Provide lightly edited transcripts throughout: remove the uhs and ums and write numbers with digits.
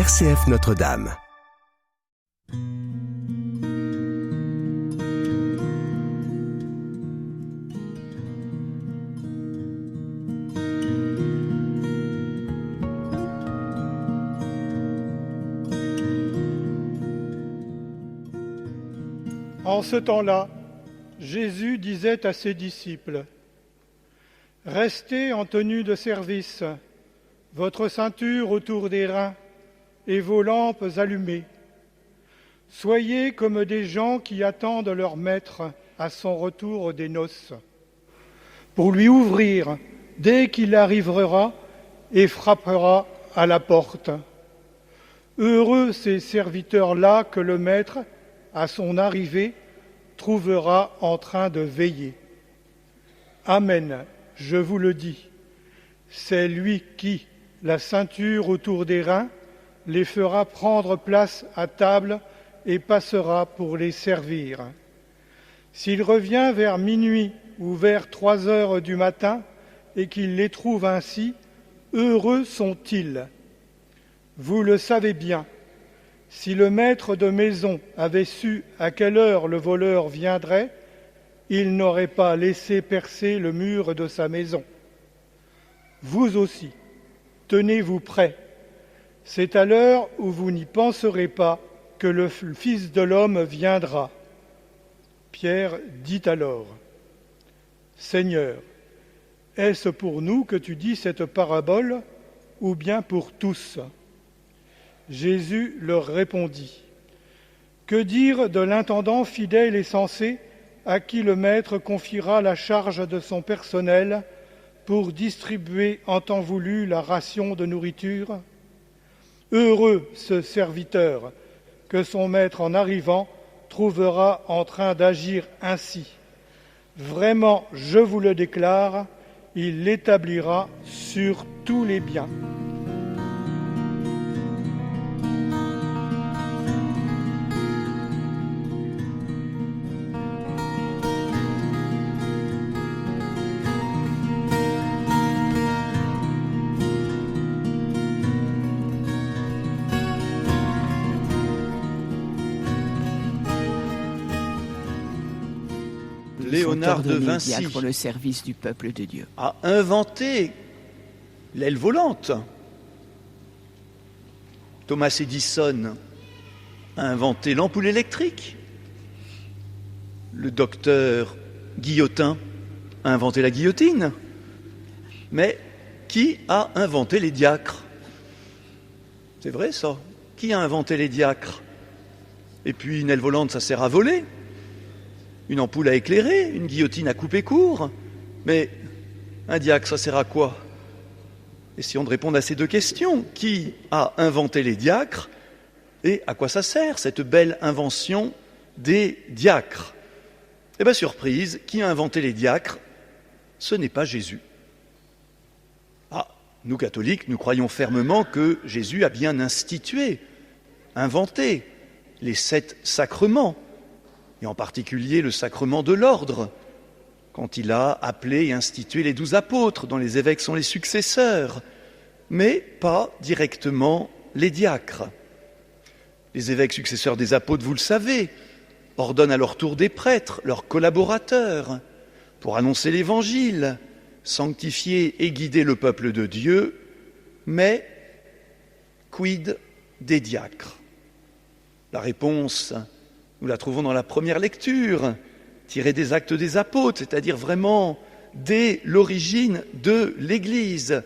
RCF Notre-Dame. En ce temps-là, Jésus disait à ses disciples : « Restez en tenue de service, votre ceinture autour des reins et vos lampes allumées. Soyez comme des gens qui attendent leur maître à son retour des noces, pour lui ouvrir dès qu'il arrivera et frappera à la porte. Heureux ces serviteurs-là que le maître, à son arrivée, trouvera en train de veiller. Amen, je vous le dis, c'est lui qui, la ceinture autour des reins, les fera prendre place à table et passera pour les servir. S'il revient vers minuit ou vers 3 heures du matin et qu'il les trouve ainsi, heureux sont-ils. Vous le savez bien, si le maître de maison avait su à quelle heure le voleur viendrait, il n'aurait pas laissé percer le mur de sa maison. Vous aussi, tenez-vous prêts. C'est à l'heure où vous n'y penserez pas que le Fils de l'homme viendra. Pierre dit alors : Seigneur, est-ce pour nous que tu dis cette parabole, ou bien pour tous ? Jésus leur répondit : Que dire de l'intendant fidèle et sensé à qui le maître confiera la charge de son personnel pour distribuer en temps voulu la ration de nourriture ? Heureux ce serviteur que son maître en arrivant trouvera en train d'agir ainsi. Vraiment, je vous le déclare, il l'établira sur tous les biens. Léonard de Vinci pour le service du peuple de Dieu a inventé l'aile volante. Thomas Edison a inventé l'ampoule électrique. Le docteur Guillotin a inventé la guillotine. Mais qui a inventé les diacres ? C'est vrai ça. Qui a inventé les diacres ? Et puis une aile volante, ça sert à voler. Une ampoule à éclairer, une guillotine à couper court. Mais un diacre, ça sert à quoi ? Essayons de répondre à ces deux questions. Qui a inventé les diacres et à quoi ça sert, cette belle invention des diacres ? Eh bien, surprise, qui a inventé les diacres ? Ce n'est pas Jésus. Ah, nous catholiques, nous croyons fermement que Jésus a bien institué, inventé les 7 sacrements, et en particulier le sacrement de l'ordre, quand il a appelé et institué les 12 apôtres, dont les évêques sont les successeurs, mais pas directement les diacres. Les évêques successeurs des apôtres, vous le savez, ordonnent à leur tour des prêtres, leurs collaborateurs, pour annoncer l'Évangile, sanctifier et guider le peuple de Dieu, mais quid des diacres ? La réponse, nous la trouvons dans la première lecture, tirée des Actes des Apôtres, c'est-à-dire vraiment dès l'origine de l'Église,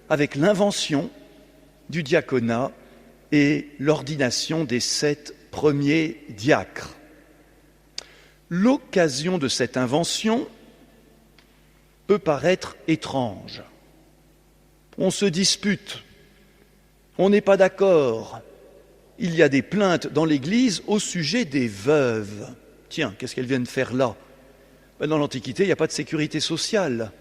avec l'invention du diaconat et l'ordination des 7 premiers diacres. L'occasion de cette invention peut paraître étrange. On se dispute, on n'est pas d'accord. Il y a des plaintes dans l'Église au sujet des veuves. Tiens, qu'est-ce qu'elles viennent faire là ? Dans l'Antiquité, il n'y a pas de sécurité sociale.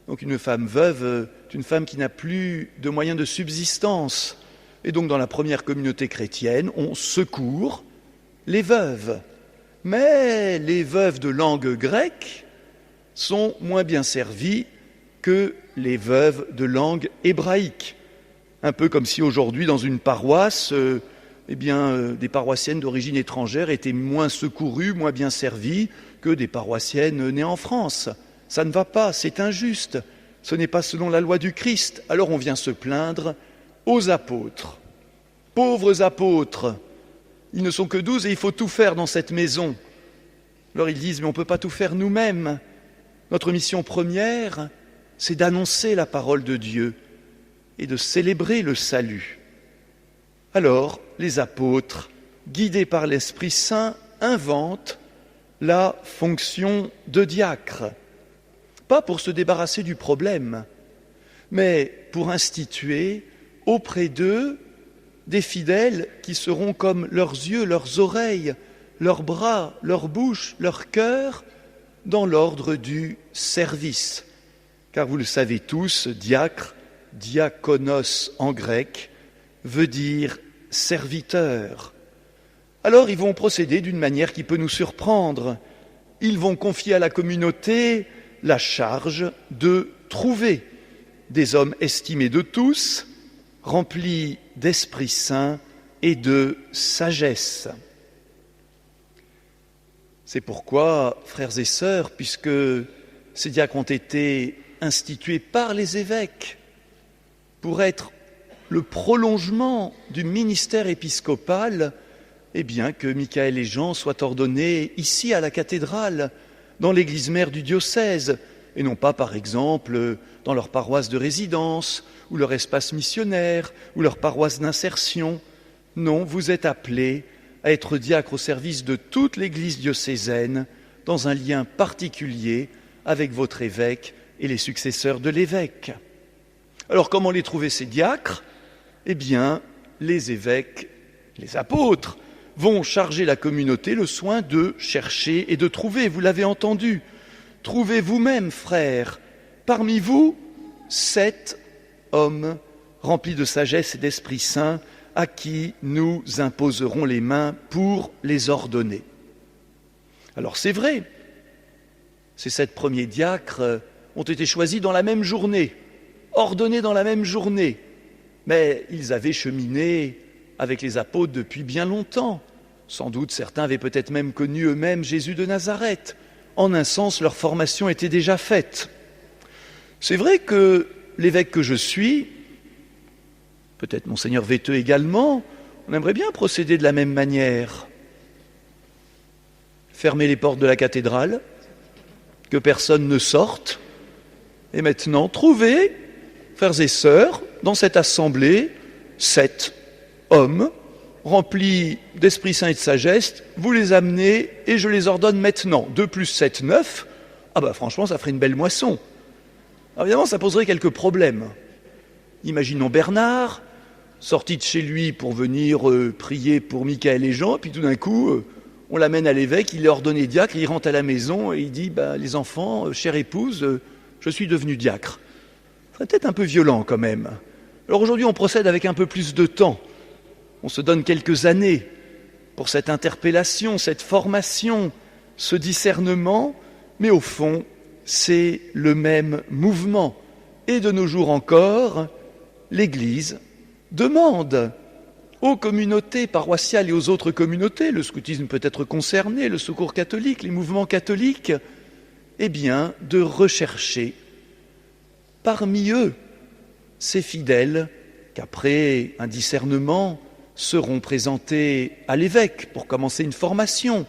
Donc une femme veuve est une femme qui n'a plus de moyens de subsistance. Et donc dans la première communauté chrétienne, on secourt les veuves. Mais les veuves de langue grecque sont moins bien servies que les veuves de langue hébraïque. Un peu comme si aujourd'hui, dans une paroisse, des paroissiennes d'origine étrangère étaient moins secourues, moins bien servies que des paroissiennes nées en France. Ça ne va pas, c'est injuste. Ce n'est pas selon la loi du Christ. Alors on vient se plaindre aux apôtres. Pauvres apôtres, ils ne sont que 12 et il faut tout faire dans cette maison. Alors ils disent, mais on ne peut pas tout faire nous-mêmes. Notre mission première, c'est d'annoncer la parole de Dieu et de célébrer le salut. Alors, les apôtres, guidés par l'Esprit Saint, inventent la fonction de diacre. Pas pour se débarrasser du problème, mais pour instituer auprès d'eux des fidèles qui seront comme leurs yeux, leurs oreilles, leurs bras, leur bouche, leur cœur, dans l'ordre du service. Car vous le savez tous, diacre, diakonos en grec, veut dire serviteur. Alors ils vont procéder d'une manière qui peut nous surprendre. Ils vont confier à la communauté la charge de trouver des hommes estimés de tous, remplis d'Esprit Saint et de sagesse. C'est pourquoi, frères et sœurs, puisque ces diacres ont été institués par les évêques pour être le prolongement du ministère épiscopal, eh bien que Michaël et Jean soient ordonnés ici à la cathédrale, dans l'église mère du diocèse, et non pas, par exemple, dans leur paroisse de résidence, ou leur espace missionnaire, ou leur paroisse d'insertion. Non, vous êtes appelés à être diacre au service de toute l'église diocésaine, dans un lien particulier avec votre évêque et les successeurs de l'évêque. Alors, comment les trouver ces diacres ? Eh bien, les évêques, les apôtres, vont charger la communauté le soin de chercher et de trouver. Vous l'avez entendu. Trouvez vous-même, frères, parmi vous, 7 hommes remplis de sagesse et d'Esprit Saint, à qui nous imposerons les mains pour les ordonner. Alors c'est vrai, ces 7 premiers diacres ont été choisis dans la même journée, ordonnés dans la même journée, mais ils avaient cheminé avec les apôtres depuis bien longtemps. Sans doute certains avaient peut-être même connu eux-mêmes Jésus de Nazareth. En un sens, leur formation était déjà faite. C'est vrai que l'évêque que je suis, peut-être Monseigneur Véteux également, on aimerait bien procéder de la même manière. Fermer les portes de la cathédrale, que personne ne sorte, et maintenant trouver, frères et sœurs, dans cette assemblée, 7 hommes remplis d'Esprit Saint et de sagesse, vous les amenez et je les ordonne maintenant. 2 plus 7, 9. Ah bah franchement, ça ferait une belle moisson. Alors évidemment, ça poserait quelques problèmes. Imaginons Bernard, sorti de chez lui pour venir prier pour Michaël et Jean, puis tout d'un coup, on l'amène à l'évêque, il est ordonné diacre, il rentre à la maison et il dit les enfants, chère épouse, je suis devenu diacre. Ça serait peut-être un peu violent quand même. Alors aujourd'hui, on procède avec un peu plus de temps. On se donne quelques années pour cette interpellation, cette formation, ce discernement, mais au fond, c'est le même mouvement. Et de nos jours encore, l'Église demande aux communautés paroissiales et aux autres communautés, le scoutisme peut être concerné, le secours catholique, les mouvements catholiques, eh bien, de rechercher parmi eux ces fidèles qu'après un discernement seront présentés à l'évêque pour commencer une formation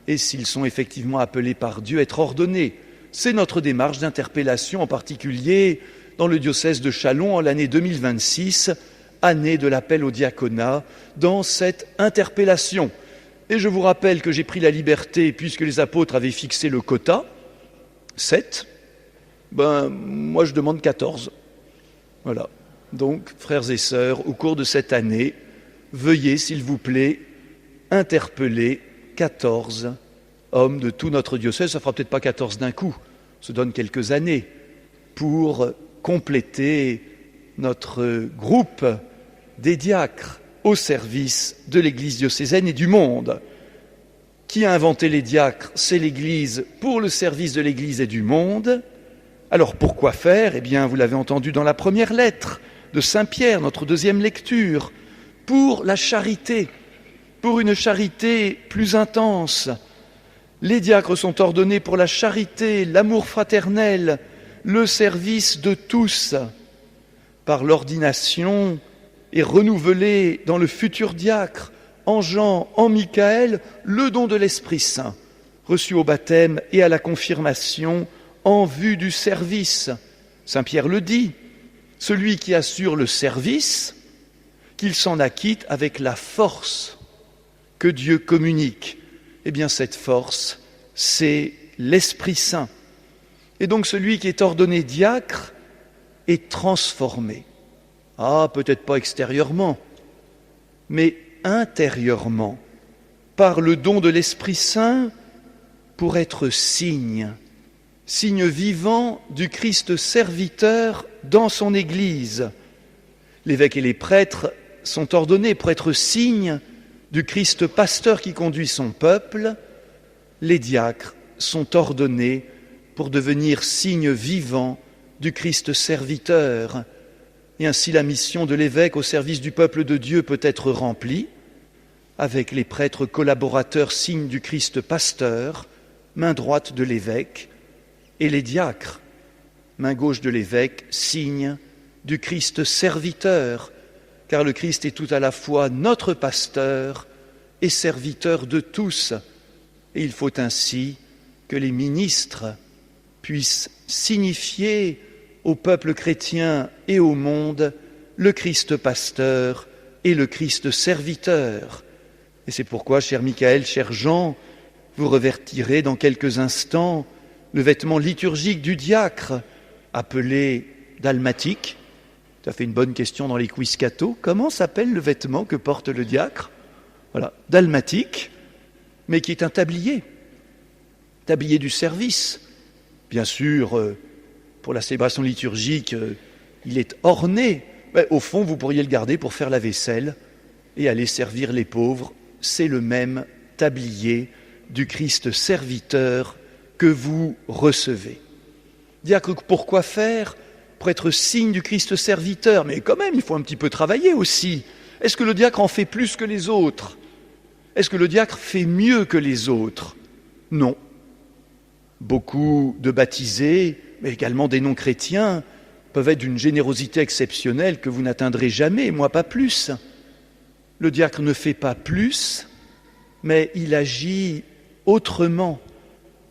et s'ils sont effectivement appelés par Dieu, être ordonnés. C'est notre démarche d'interpellation, en particulier dans le diocèse de Châlons en l'année 2026, année de l'appel au diaconat, dans cette interpellation. Et je vous rappelle que j'ai pris la liberté, puisque les apôtres avaient fixé le quota, 7, moi je demande 14. Voilà. Donc, frères et sœurs, au cours de cette année, veuillez, s'il vous plaît, interpeller 14 hommes de tout notre diocèse. Ça ne fera peut-être pas 14 d'un coup, on se donne quelques années pour compléter notre groupe des diacres au service de l'Église diocésaine et du monde. Qui a inventé les diacres ? C'est l'Église pour le service de l'Église et du monde. Alors pourquoi faire ? Eh bien, vous l'avez entendu dans la première lettre, de Saint Pierre, notre deuxième lecture, pour la charité, pour une charité plus intense. Les diacres sont ordonnés pour la charité, l'amour fraternel, le service de tous. Par l'ordination est renouvelé dans le futur diacre, en Jean, en Michaël, le don de l'Esprit Saint, reçu au baptême et à la confirmation en vue du service. Saint Pierre le dit, celui qui assure le service, qu'il s'en acquitte avec la force que Dieu communique. Eh bien, cette force, c'est l'Esprit Saint. Et donc, celui qui est ordonné diacre est transformé. Ah, peut-être pas extérieurement, mais intérieurement, par le don de l'Esprit Saint, pour être signe vivant du Christ serviteur dans son Église. L'évêque et les prêtres sont ordonnés pour être signes du Christ pasteur qui conduit son peuple. Les diacres sont ordonnés pour devenir signes vivants du Christ serviteur. Et ainsi la mission de l'évêque au service du peuple de Dieu peut être remplie, avec les prêtres collaborateurs signes du Christ pasteur, main droite de l'évêque, et les diacres, main gauche de l'évêque, signe du Christ serviteur, car le Christ est tout à la fois notre pasteur et serviteur de tous. Et il faut ainsi que les ministres puissent signifier au peuple chrétien et au monde le Christ pasteur et le Christ serviteur. Et c'est pourquoi, cher Michaël, cher Jean, vous revêtirez dans quelques instants le vêtement liturgique du diacre, appelé dalmatique. Ça fait une bonne question dans les quiz catho. Comment s'appelle le vêtement que porte le diacre ? Voilà, dalmatique, mais qui est un tablier du service. Bien sûr, pour la célébration liturgique, il est orné. Mais au fond, vous pourriez le garder pour faire la vaisselle et aller servir les pauvres. C'est le même tablier du Christ serviteur que vous recevez. Diacre, pourquoi faire ? Pour être signe du Christ serviteur. Mais quand même, il faut un petit peu travailler aussi. Est-ce que le diacre en fait plus que les autres ? Est-ce que le diacre fait mieux que les autres ? Non. Beaucoup de baptisés, mais également des non-chrétiens, peuvent être d'une générosité exceptionnelle que vous n'atteindrez jamais, moi pas plus. Le diacre ne fait pas plus, mais il agit autrement,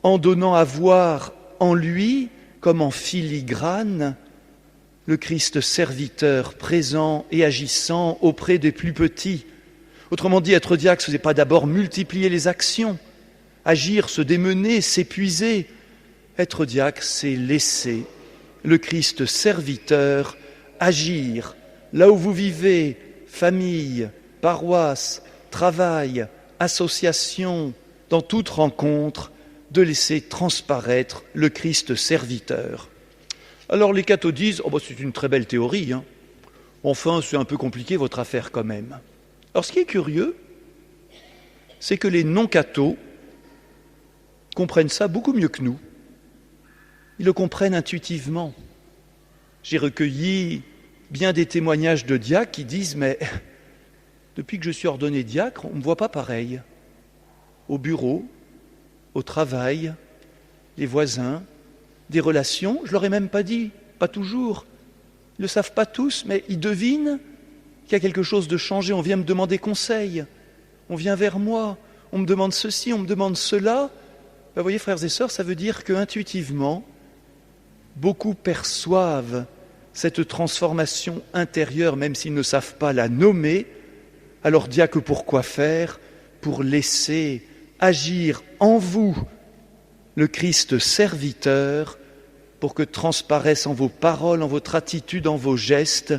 en donnant à voir en lui, comme en filigrane, le Christ serviteur présent et agissant auprès des plus petits. Autrement dit, être diacre, ce n'est pas d'abord multiplier les actions, agir, se démener, s'épuiser. Être diacre, c'est laisser le Christ serviteur agir là où vous vivez, famille, paroisse, travail, association, dans toute rencontre, de laisser transparaître le Christ serviteur. Alors les cathos disent « c'est une très belle théorie, hein. Enfin, c'est un peu compliqué votre affaire quand même. » Alors ce qui est curieux, c'est que les non-cathos comprennent ça beaucoup mieux que nous. Ils le comprennent intuitivement. J'ai recueilli bien des témoignages de diacres qui disent « mais depuis que je suis ordonné diacre, on ne me voit pas pareil. Au bureau, au travail, les voisins, des relations, je ne leur ai même pas dit, pas toujours. Ils ne le savent pas tous, mais ils devinent qu'il y a quelque chose de changé. On vient me demander conseil, on vient vers moi, on me demande ceci, on me demande cela. » Vous voyez, frères et sœurs, ça veut dire qu'intuitivement, beaucoup perçoivent cette transformation intérieure, même s'ils ne savent pas la nommer. Alors diacre, pourquoi faire ? Pour laisser agir en vous le Christ serviteur, pour que transparaisse en vos paroles, en votre attitude, en vos gestes,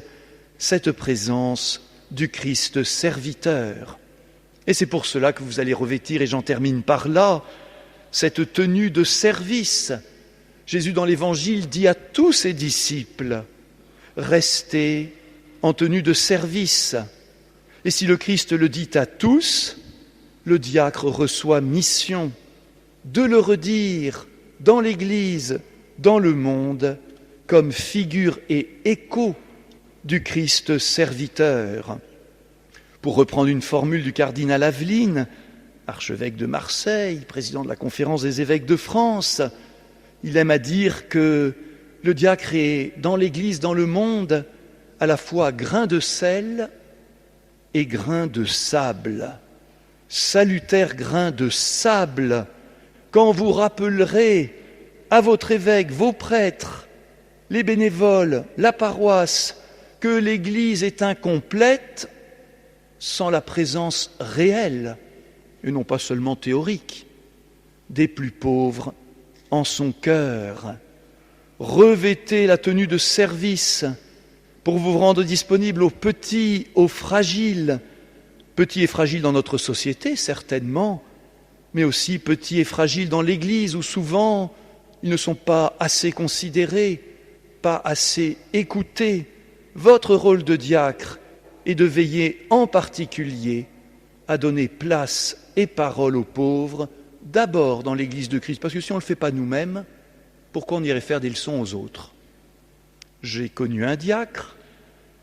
cette présence du Christ serviteur. Et c'est pour cela que vous allez revêtir, et j'en termine par là, cette tenue de service. Jésus dans l'Évangile dit à tous ses disciples, restez en tenue de service. Et si le Christ le dit à tous, le diacre reçoit mission de le redire dans l'Église, dans le monde, comme figure et écho du Christ serviteur. Pour reprendre une formule du cardinal Aveline, archevêque de Marseille, président de la Conférence des évêques de France, il aime à dire que le diacre est dans l'Église, dans le monde, à la fois grain de sel et grain de sable. Salutaire grain de sable, quand vous rappellerez à votre évêque, vos prêtres, les bénévoles, la paroisse, que l'Église est incomplète sans la présence réelle, et non pas seulement théorique, des plus pauvres en son cœur. Revêtez la tenue de service pour vous rendre disponible aux petits, aux fragiles, petits et fragiles dans notre société, certainement, mais aussi petits et fragiles dans l'Église, où souvent ils ne sont pas assez considérés, pas assez écoutés. Votre rôle de diacre est de veiller en particulier à donner place et parole aux pauvres, d'abord dans l'Église de Christ, parce que si on ne le fait pas nous-mêmes, pourquoi on irait faire des leçons aux autres? J'ai connu un diacre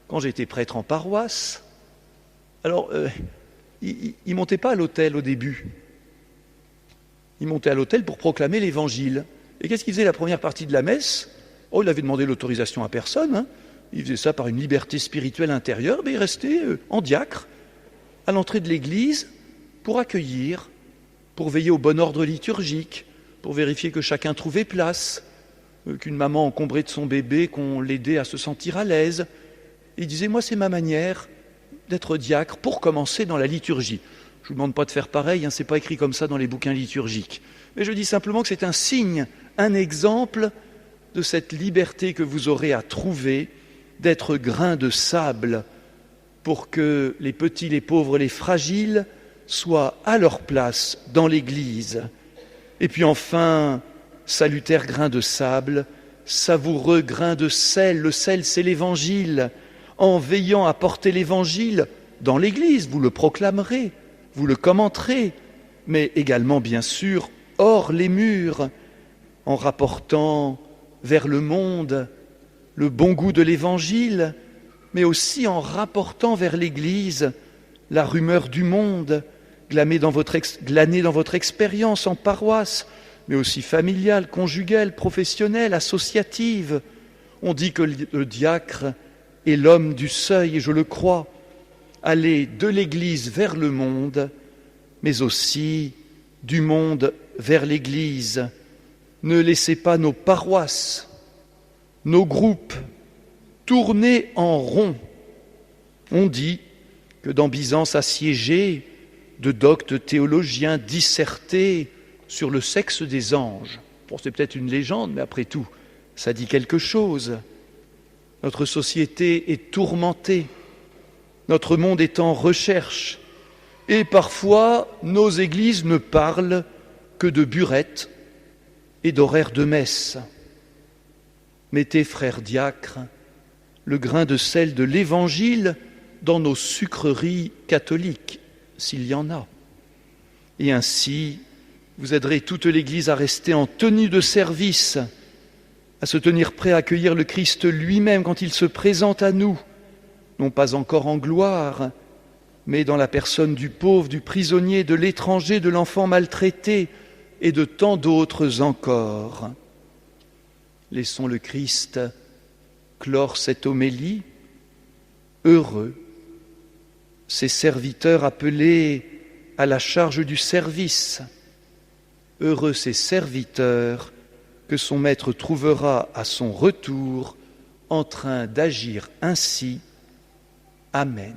quand j'étais prêtre en paroisse. Alors, il ne montait pas à l'autel au début. Il montait à l'autel pour proclamer l'Évangile. Et qu'est-ce qu'il faisait la première partie de la messe? Oh, il avait demandé l'autorisation à personne, hein. Il faisait ça par une liberté spirituelle intérieure, mais il restait en diacre, à l'entrée de l'église, pour accueillir, pour veiller au bon ordre liturgique, pour vérifier que chacun trouvait place, qu'une maman encombrée de son bébé, qu'on l'aidait à se sentir à l'aise. Il disait, moi c'est ma manière d'être diacre pour commencer dans la liturgie. Je ne vous demande pas de faire pareil, hein, c'est pas écrit comme ça dans les bouquins liturgiques. Mais je dis simplement que c'est un signe, un exemple de cette liberté que vous aurez à trouver d'être grain de sable pour que les petits, les pauvres, les fragiles soient à leur place dans l'Église. Et puis enfin, salutaire grain de sable, savoureux grain de sel. Le sel, c'est l'Évangile. En veillant à porter l'Évangile dans l'Église, vous le proclamerez, vous le commenterez, mais également, bien sûr, hors les murs, en rapportant vers le monde le bon goût de l'Évangile, mais aussi en rapportant vers l'Église la rumeur du monde, glanée dans votre expérience en paroisse, mais aussi familiale, conjugale, professionnelle, associative. On dit que le diacre est l'homme du seuil, et je le crois, aller de l'Église vers le monde, mais aussi du monde vers l'Église. Ne laissez pas nos paroisses, nos groupes tourner en rond. On dit que dans Byzance assiégée, de doctes théologiens dissertaient sur le sexe des anges. Bon, c'est peut-être une légende, mais après tout, ça dit quelque chose. Notre société est tourmentée, notre monde est en recherche, et parfois nos églises ne parlent que de burettes et d'horaires de messe. Mettez, frères diacres, le grain de sel de l'Évangile dans nos sucreries catholiques, s'il y en a. Et ainsi, vous aiderez toute l'Église à rester en tenue de service, à se tenir prêt à accueillir le Christ lui-même quand il se présente à nous, non pas encore en gloire, mais dans la personne du pauvre, du prisonnier, de l'étranger, de l'enfant maltraité et de tant d'autres encore. Laissons le Christ clore cette homélie. Heureux ces serviteurs appelés à la charge du service. Heureux ces serviteurs que son maître trouvera à son retour en train d'agir ainsi. Amen.